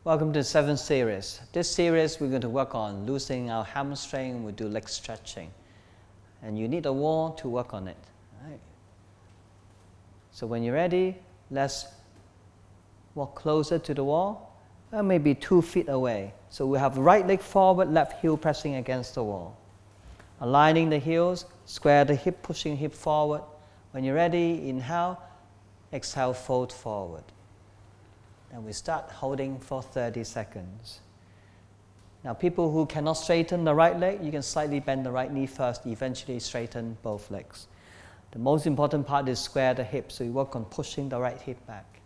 Welcome to the 7th series. This series we're going to work on loosening our hamstring. We do leg stretching. And you need a wall to work on it. Right? So when you're ready, let's walk closer to the wall, maybe 2 feet away. So we have right leg forward, left heel pressing against the wall. Aligning the heels, square the hip, pushing hip forward. When you're ready, inhale, exhale, fold forward. And we start holding for 30 seconds. Now, people who cannot straighten the right leg, you can slightly bend the right knee first, eventually straighten both legs. The most important part is square the hip, so you work on pushing the right hip back.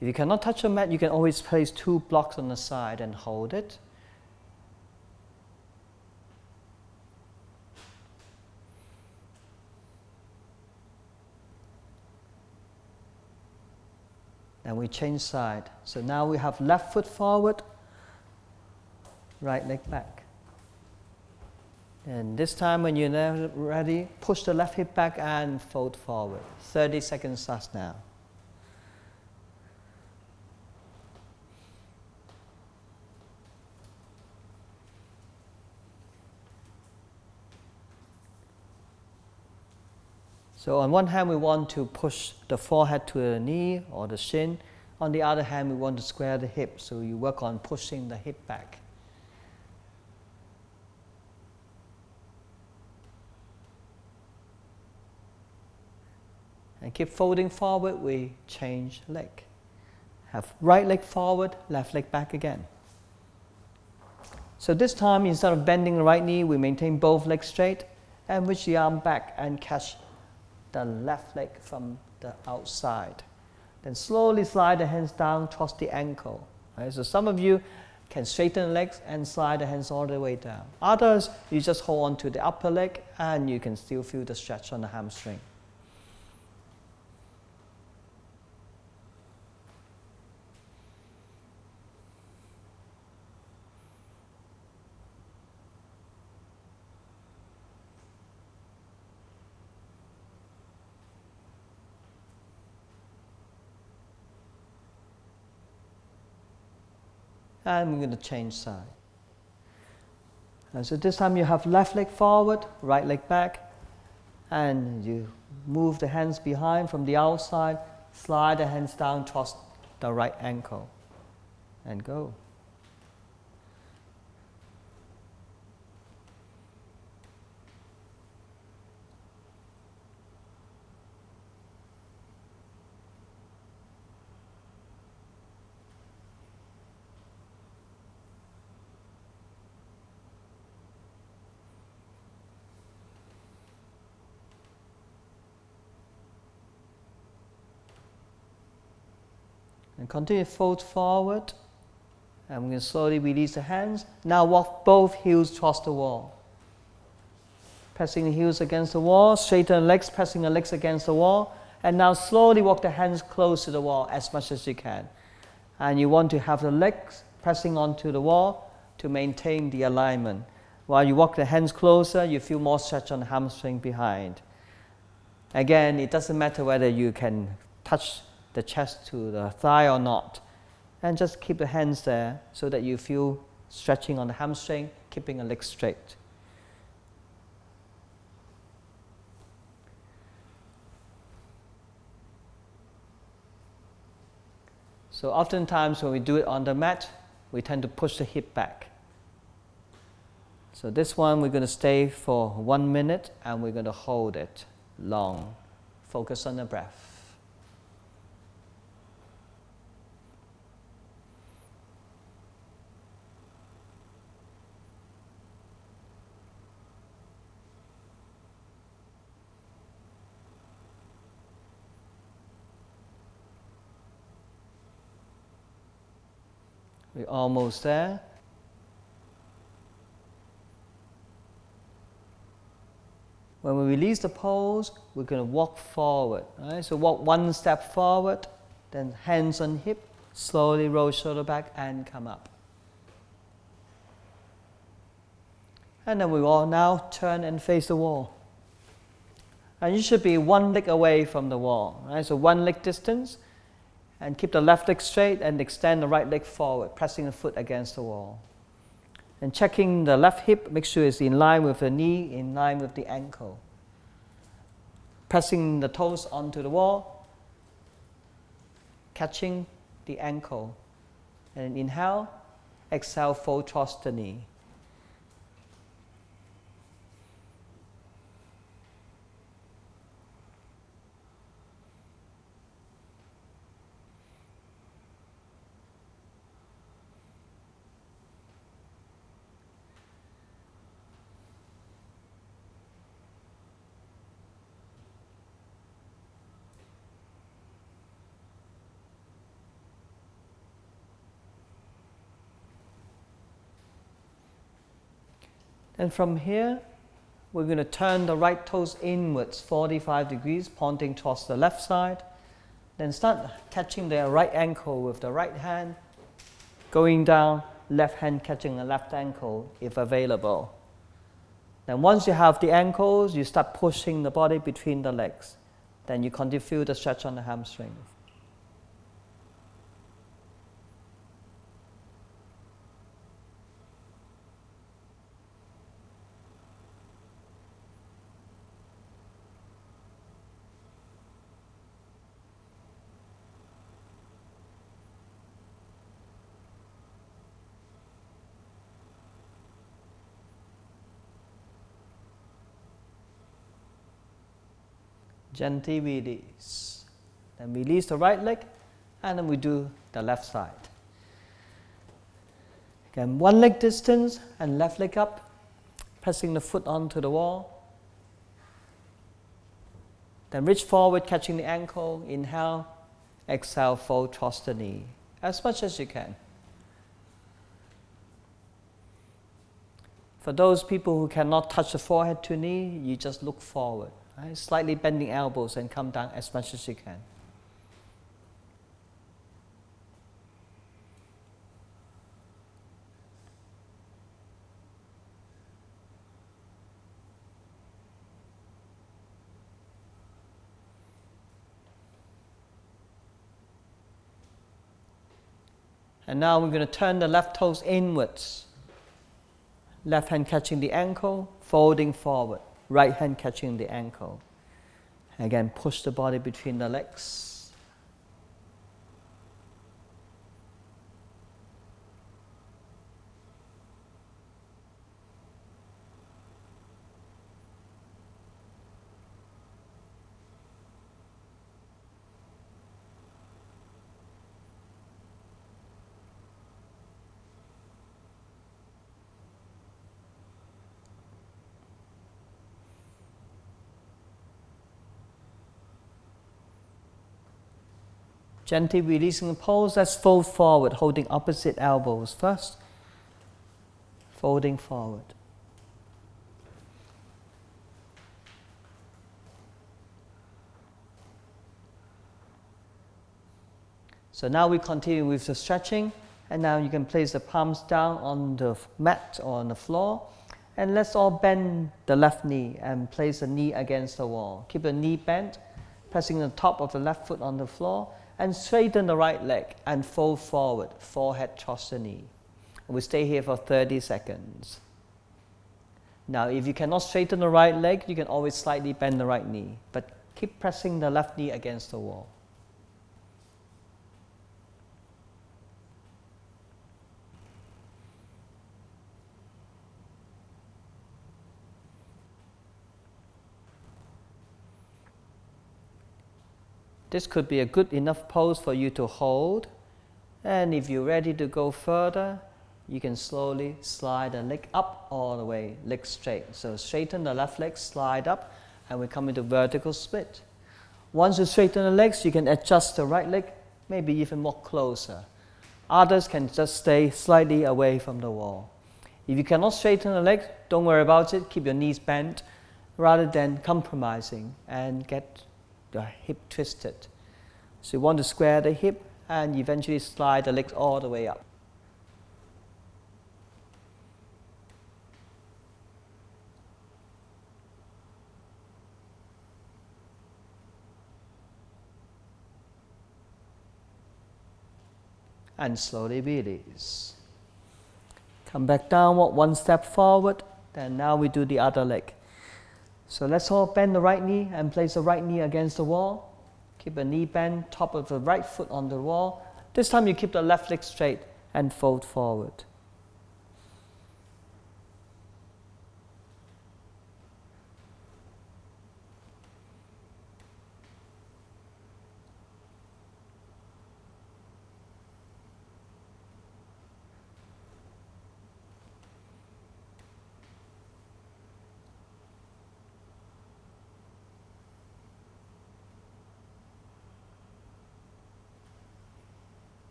If you cannot touch the mat, you can always place 2 blocks on the side and hold it. And we change side. So now we have left foot forward, right leg back. And this time when you're ready, push the left hip back and fold forward. 30 seconds starts now. So on one hand, we want to push the forehead to the knee or the shin. On the other hand, we want to square the hip, so you work on pushing the hip back. And keep folding forward, we change leg. Have right leg forward, left leg back again. So this time, instead of bending the right knee, we maintain both legs straight and reach the arm back and catch the left leg from the outside. Then slowly slide the hands down towards the ankle. Right? So some of you can straighten the legs and slide the hands all the way down. Others, you just hold on to the upper leg and you can still feel the stretch on the hamstring. And we're going to change side. And so this time you have left leg forward, right leg back, and you move the hands behind from the outside, slide the hands down towards the right ankle, and go. And continue to fold forward. And we're going to slowly release the hands. Now walk both heels towards the wall. Pressing the heels against the wall, straighten the legs, pressing the legs against the wall. And now slowly walk the hands close to the wall as much as you can. And you want to have the legs pressing onto the wall to maintain the alignment. While you walk the hands closer, you feel more stretch on the hamstring behind. Again, it doesn't matter whether you can touch the chest to the thigh or not. And just keep the hands there so that you feel stretching on the hamstring, keeping the leg straight. So oftentimes when we do it on the mat, we tend to push the hip back. So this one we're going to stay for 1 minute and we're going to hold it long. Focus on the breath. We're almost there. When we release the pose, we're going to walk forward. Right? So walk 1 step forward, then hands on hip, slowly roll shoulder back and come up. And then we will now turn and face the wall. And you should be one leg away from the wall, right? So one leg distance, and keep the left leg straight and extend the right leg forward, pressing the foot against the wall. And checking the left hip, make sure it's in line with the knee, in line with the ankle. Pressing the toes onto the wall, catching the ankle. And inhale, exhale, fold towards the knee. And from here, we're going to turn the right toes inwards, 45 degrees, pointing towards the left side. Then start catching the right ankle with the right hand, going down, left hand catching the left ankle if available. Then once you have the ankles, you start pushing the body between the legs. Then you continue to feel the stretch on the hamstring. Gently release. Then release the right leg, and then we do the left side. Again, one leg distance and left leg up, pressing the foot onto the wall. Then reach forward, catching the ankle. Inhale, exhale, fold towards the knee, as much as you can. For those people who cannot touch the forehead to knee, you just look forward. Right? Slightly bending elbows and come down as much as you can. And now we're going to turn the left toes inwards. Left hand catching the ankle, folding forward. Right hand catching the ankle. Again, push the body between the legs. Gently releasing the pose, let's fold forward, holding opposite elbows first. Folding forward. So now we continue with the stretching, and now you can place the palms down on the mat or on the floor, and let's all bend the left knee and place the knee against the wall. Keep the knee bent, pressing the top of the left foot on the floor, and straighten the right leg and fold forward, forehead towards the knee. And we stay here for 30 seconds. Now, if you cannot straighten the right leg, you can always slightly bend the right knee, but keep pressing the left knee against the wall. This could be a good enough pose for you to hold. And if you're ready to go further, you can slowly slide the leg up all the way, leg straight. So straighten the left leg, slide up, and we come into vertical split. Once you straighten the legs, you can adjust the right leg, maybe even more closer. Others can just stay slightly away from the wall. If you cannot straighten the legs, don't worry about it. Keep your knees bent rather than compromising and get the hip twisted. So you want to square the hip and eventually slide the legs all the way up. And slowly release. Come back downward, one step forward, then now we do the other leg. So let's all bend the right knee and place the right knee against the wall. Keep the knee bent, top of the right foot on the wall. This time you keep the left leg straight and fold forward.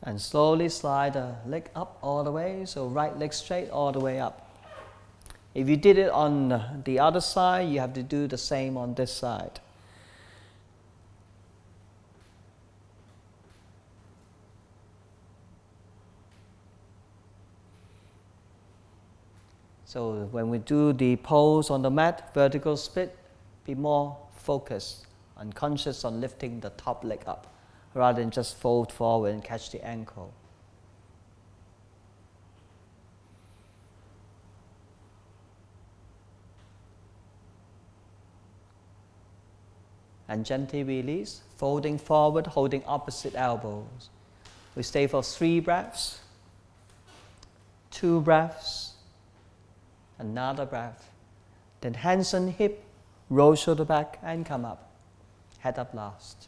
And slowly slide the leg up all the way, so right leg straight all the way up. If you did it on the other side, you have to do the same on this side. So when we do the pose on the mat, vertical split, be more focused and conscious on lifting the top leg up, rather than just fold forward and catch the ankle. And gently release, folding forward, holding opposite elbows. We stay for 3 breaths, 2 breaths, another breath. Then hands on hip, roll shoulder back and come up. Head up last.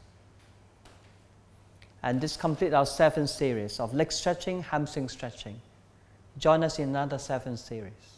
And this completes our 7th series of leg stretching, hamstring stretching. Join us in another 7th series.